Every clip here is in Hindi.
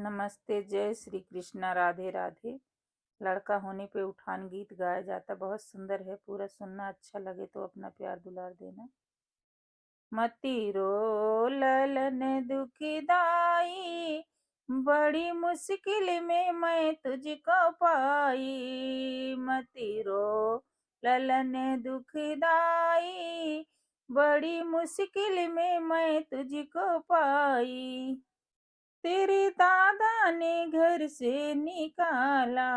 नमस्ते, जय श्री कृष्णा, राधे राधे। लड़का होने पे उठान गीत गाया जाता, बहुत सुंदर है। पूरा सुनना, अच्छा लगे तो अपना प्यार दुलार देना। मती रो ललन दुखदाई, बड़ी मुश्किल में मैं तुझको पाई। मती रो ललन दुखदाई, बड़ी मुश्किल में मैं तुझको पाई। तेरे दादा ने घर से निकाला,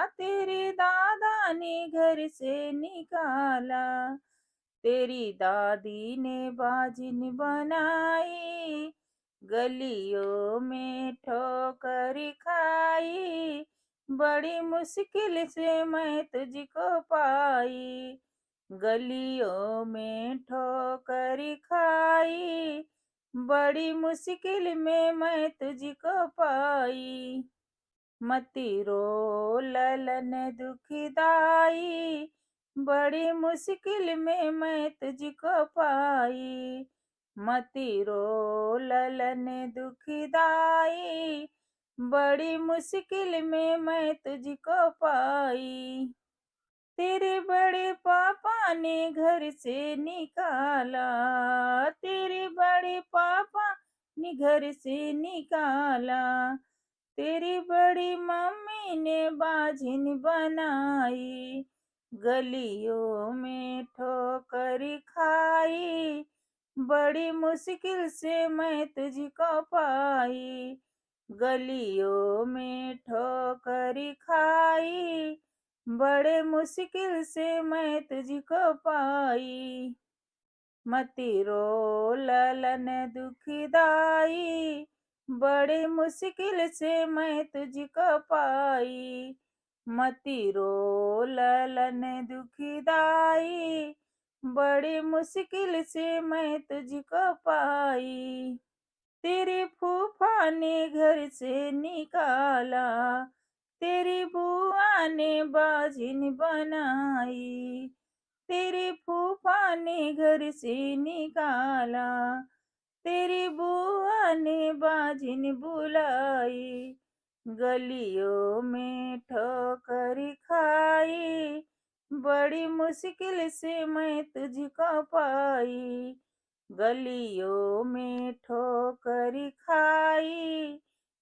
तेरे दादा ने घर से निकाला। तेरी दादी ने बाजिन बनाई, गलियों में ठोकर खाई। बड़ी मुश्किल से मैं तुझको पाई, गलियों में ठोकर खाई। बड़ी मुश्किल में मैं तुझको पाई। मती रो ललन दुखदाई, बड़ी मुश्किल में मैं तुझको पाई। मती रो ललन दुखदाई, बड़ी मुश्किल में मैं तुझको पाई। तेरे बड़े पापा ने घर से निकाला, तेरे बड़े पापा ने घर से निकाला। तेरी बड़ी मम्मी ने बाजिन बनाई, गलियों में ठोकर खाई। बड़ी मुश्किल से मैं तुझको पाई, गलियों में ठोकर खाई। बड़े मुश्किल से मैं तुझको पाई। मती रो ललन दुखदाई, बड़े मुश्किल से मैं तुझको पाई। मती रो ललन दुखदाई, बड़ी मुश्किल से मैं तुझको पाई। तेरे फूफा ने घर से निकाला, तेरी बुआ ने बाजिन बनाई। तेरे फूफा ने घर से निकाला, तेरी बुआ ने बाजिन बुलाई। गलियों में ठोकर खाई, बड़ी मुश्किल से मैं तुझको पाई। गलियों में ठोकर खाई,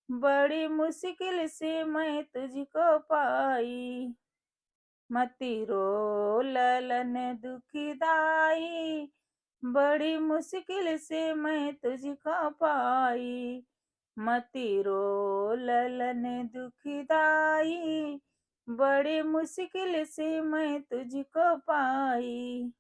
बड़ी मुश्किल से मैं तुझको पाई। मती रो ललन दुखदाई, बड़ी मुश्किल से मैं तुझको पाई। मती रो ललन दुखदाई, बड़ी मुश्किल से मैं तुझको पाई।